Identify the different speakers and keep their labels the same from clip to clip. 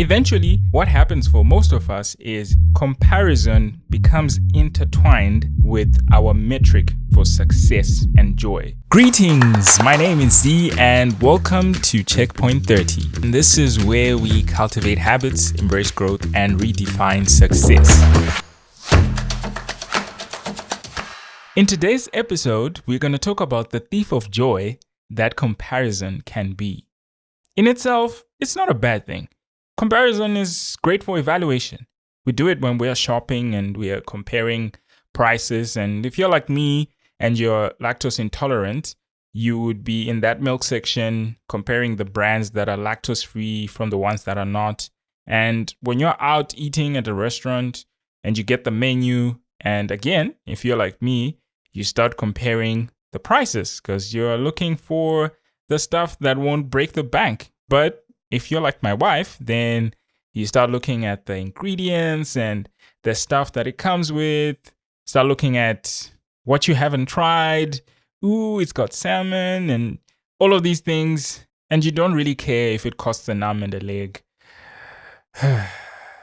Speaker 1: Eventually, what happens for most of us is comparison becomes intertwined with our metric for success and joy. Greetings, my name is Z and welcome to Checkpoint 30. And this is where we cultivate habits, embrace growth, and redefine success. In today's episode, we're going to talk about the thief of joy that comparison can be. In itself, it's not a bad thing. Comparison is great for evaluation. We do it when we are shopping and we are comparing prices. And if you're like me and you're lactose intolerant, you would be in that milk section comparing the brands that are lactose free from the ones that are not. And when you're out eating at a restaurant and you get the menu, and again, if you're like me, you start comparing the prices because you're looking for the stuff that won't break the bank. But if you're like my wife, then you start looking at the ingredients and the stuff that it comes with. Start looking at what you haven't tried. Ooh, it's got salmon and all of these things. And you don't really care if it costs an arm and a leg.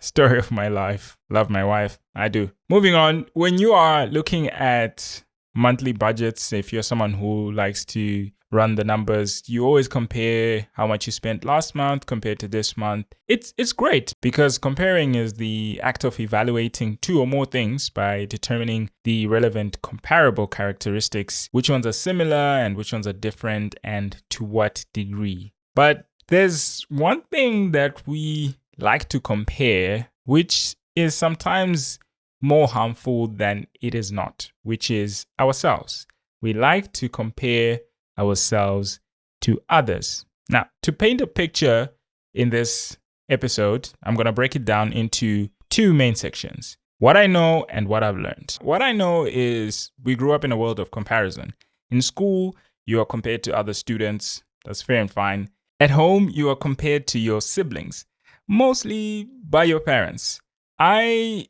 Speaker 1: Story of my life. Love my wife. I do. Moving on. When you are looking at monthly budgets, if you're someone who likes to run the numbers, you always compare how much you spent last month compared to this month. It's great because comparing is the act of evaluating two or more things by determining the relevant comparable characteristics, which ones are similar and which ones are different and to what degree. But there's one thing that we like to compare, which is sometimes more harmful than it is not, which is ourselves. We like to compare ourselves to others. Now, to paint a picture in this episode, I'm going to break it down into two main sections. What I know and what I've learned. What I know is we grew up in a world of comparison. In school, you are compared to other students. That's fair and fine. At home, you are compared to your siblings, mostly by your parents. And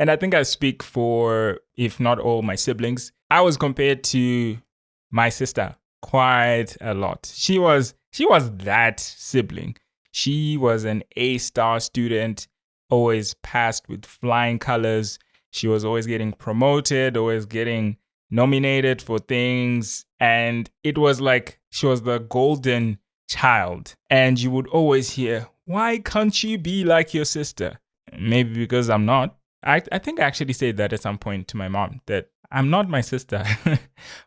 Speaker 1: I think I speak for, if not all my siblings, I was compared to my sister quite a lot. She was that sibling. She was an A-star student, always passed with flying colors. She was always getting promoted, always getting nominated for things. And it was like she was the golden child. And you would always hear, why can't you be like your sister? Maybe because I'm not. I think I actually said that at some point to my mom, that I'm not my sister.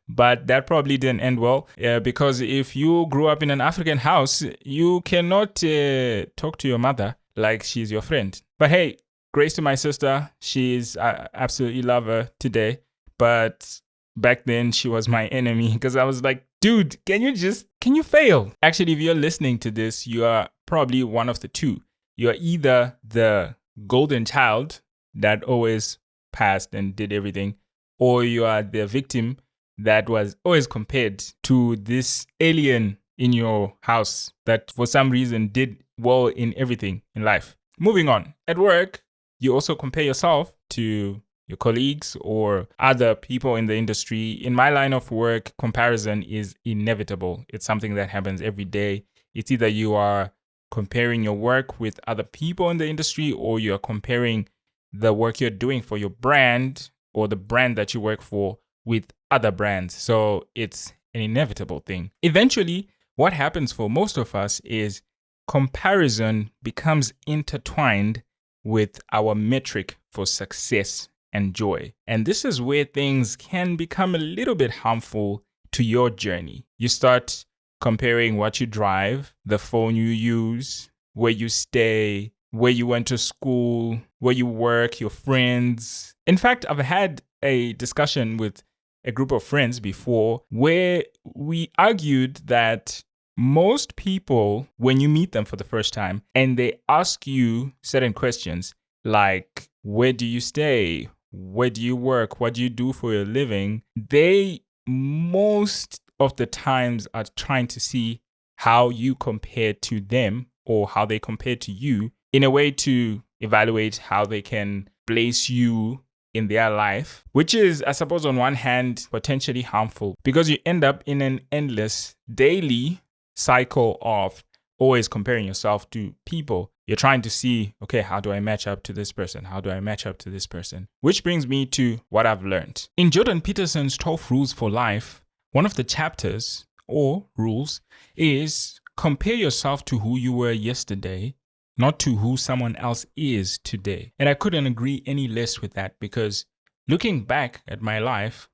Speaker 1: But that probably didn't end well because if you grew up in an African house, you cannot talk to your mother like she's your friend. But hey, grace to my sister. I absolutely love her today. But back then she was my enemy because I was like, dude, can you fail? Actually, if you're listening to this, you are probably one of the two. You are either the golden child that always passed and did everything, or you are the victim that was always compared to this alien in your house that for some reason did well in everything in life. Moving on. At work, you also compare yourself to your colleagues or other people in the industry. In my line of work, comparison is inevitable. It's something that happens every day. It's either you are comparing your work with other people in the industry or you're comparing the work you're doing for your brand or the brand that you work for with other brands. So it's an inevitable thing. Eventually, what happens for most of us is comparison becomes intertwined with our metric for success and joy. And this is where things can become a little bit harmful to your journey. You start comparing what you drive, the phone you use, where you stay, where you went to school, where you work, your friends. In fact, I've had a discussion with a group of friends before where we argued that most people, when you meet them for the first time and they ask you certain questions like, where do you stay? Where do you work? What do you do for a living? They most of the times are trying to see how you compare to them or how they compare to you in a way to evaluate how they can place you in their life, which is, I suppose, on one hand, potentially harmful because you end up in an endless daily cycle of always comparing yourself to people. You're trying to see, okay, how do I match up to this person? How do I match up to this person? Which brings me to what I've learned. In Jordan Peterson's 12 Rules for Life, one of the chapters or rules is compare yourself to who you were yesterday, not to who someone else is today. And I couldn't agree any less with that, because looking back at my life,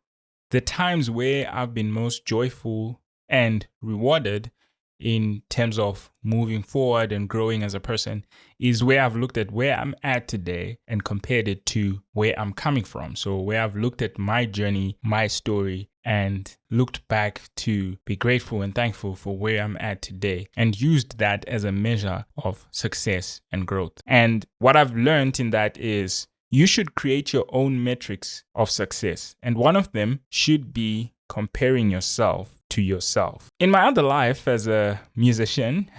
Speaker 1: the times where I've been most joyful and rewarded in terms of moving forward and growing as a person is where I've looked at where I'm at today and compared it to where I'm coming from. So where I've looked at my journey, my story, and looked back to be grateful and thankful for where I'm at today and used that as a measure of success and growth. And what I've learned in that is you should create your own metrics of success. And one of them should be comparing yourself to yourself. In my other life as a musician,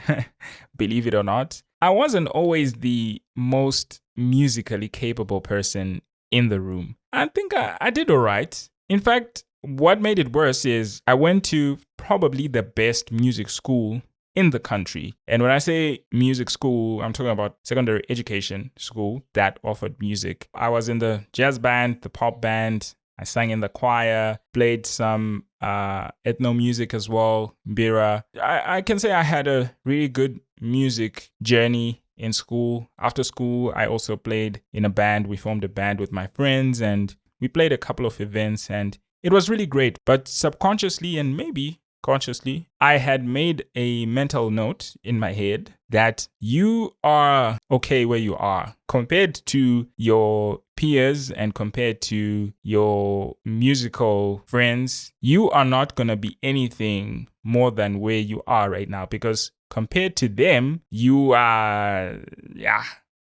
Speaker 1: believe it or not, I wasn't always the most musically capable person in the room. I think I did all right. In fact, what made it worse is I went to probably the best music school in the country. And when I say music school, I'm talking about secondary education school that offered music. I was in the jazz band, the pop band. I sang in the choir, played some ethno music as well, Bira. I can say I had a really good music journey in school. After school, I also played in a band. We formed a band with my friends and we played a couple of events and it was really great. But subconsciously and maybe consciously, I had made a mental note in my head that you are okay where you are compared to your peers and compared to your musical friends. You are not going to be anything more than where you are right now, because compared to them, you are,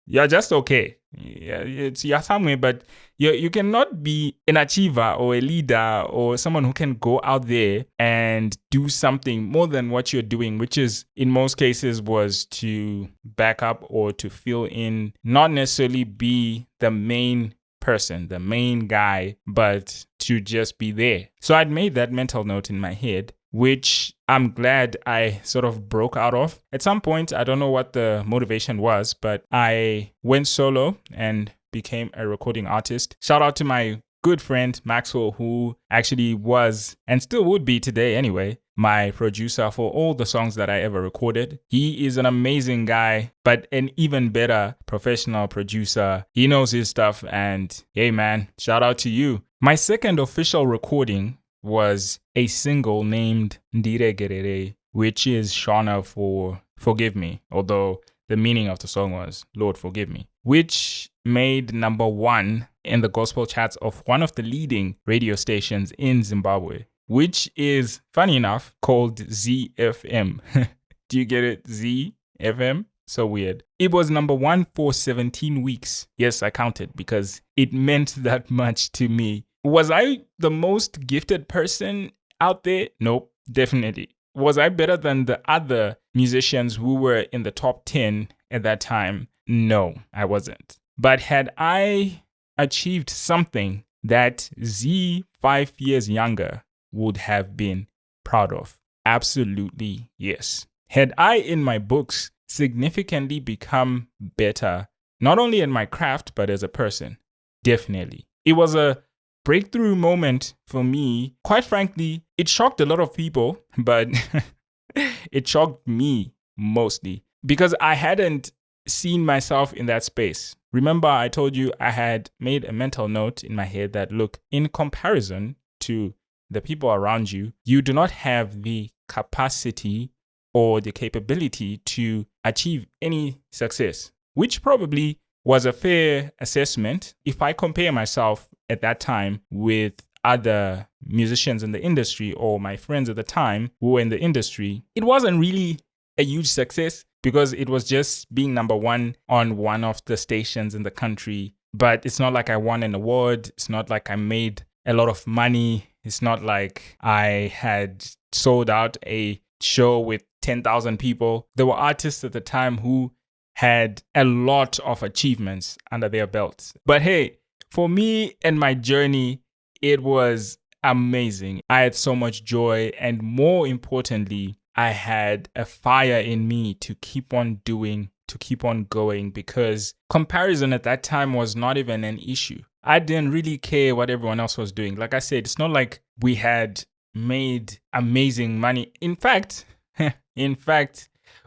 Speaker 1: you're just okay. Yeah, you're somewhere, but you cannot be an achiever or a leader or someone who can go out there and do something more than what you're doing, which is in most cases was to back up or to fill in, not necessarily be the main person, the main guy, but to just be there. So I'd made that mental note in my head, which I'm glad I sort of broke out of. At some point, I don't know what the motivation was, but I went solo and became a recording artist. Shout out to my good friend Maxwell, who actually was and still would be today anyway, my producer for all the songs that I ever recorded. He is an amazing guy, but an even better professional producer. He knows his stuff, and hey man, shout out to you. My second official recording was a single named Ndire Gerere, which is Shona for Forgive Me, although the meaning of the song was Lord Forgive Me, which made number 1 in the gospel charts of one of the leading radio stations in Zimbabwe, which is, funny enough, called ZFM. Do you get it? ZFM? So weird. It was number 1 for 17 weeks. Yes, I counted because it meant that much to me. Was I the most gifted person out there? Nope, definitely. Was I better than the other musicians who were in the top 10 at that time? No, I wasn't. But had I achieved something that Z 5 years younger would have been proud of? Absolutely yes. Had I in my books significantly become better, not only in my craft, but as a person? Definitely. It was a breakthrough moment for me. Quite frankly, it shocked a lot of people, but it shocked me mostly because I hadn't seen myself in that space. Remember, I told you I had made a mental note in my head that, look, in comparison to the people around you, you do not have the capacity or the capability to achieve any success, which probably was a fair assessment. If I compare myself at that time with other musicians in the industry or my friends at the time who were in the industry, it wasn't really a huge success because it was just being number 1 on one of the stations in the country. But it's not like I won an award. It's not like I made a lot of money. It's not like I had sold out a show with 10,000 people. There were artists at the time who had a lot of achievements under their belts. But hey, for me and my journey, it was amazing. I had so much joy, and more importantly, I had a fire in me to keep on doing, to keep on going, because comparison at that time was not even an issue. I didn't really care what everyone else was doing. Like I said, it's not like we had made amazing money. In fact,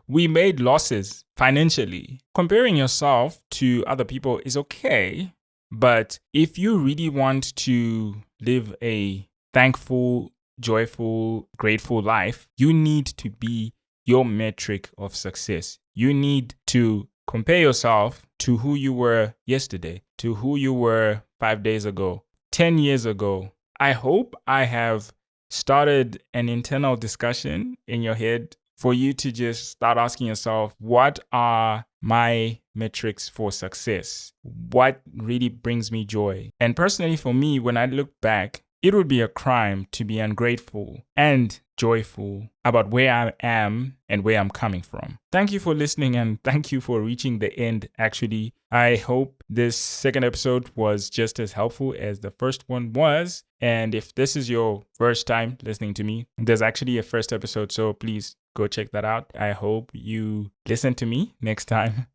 Speaker 1: we made losses financially. Comparing yourself to other people is okay, but if you really want to live a thankful, joyful, grateful life, you need to be your metric of success. You need to compare yourself to who you were yesterday, to who you were 5 days ago, 10 years ago. I hope I have started an internal discussion in your head for you to just start asking yourself, what are my metrics for success? What really brings me joy? And personally, for me, when I look back, it would be a crime to be ungrateful and joyful about where I am and where I'm coming from. Thank you for listening, and thank you for reaching the end, actually. I hope this second episode was just as helpful as the first one was. And if this is your first time listening to me, there's actually a first episode, so please go check that out. I hope you listen to me next time.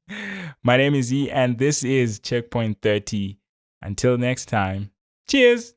Speaker 1: My name is E, and this is Checkpoint 30. Until next time, cheers!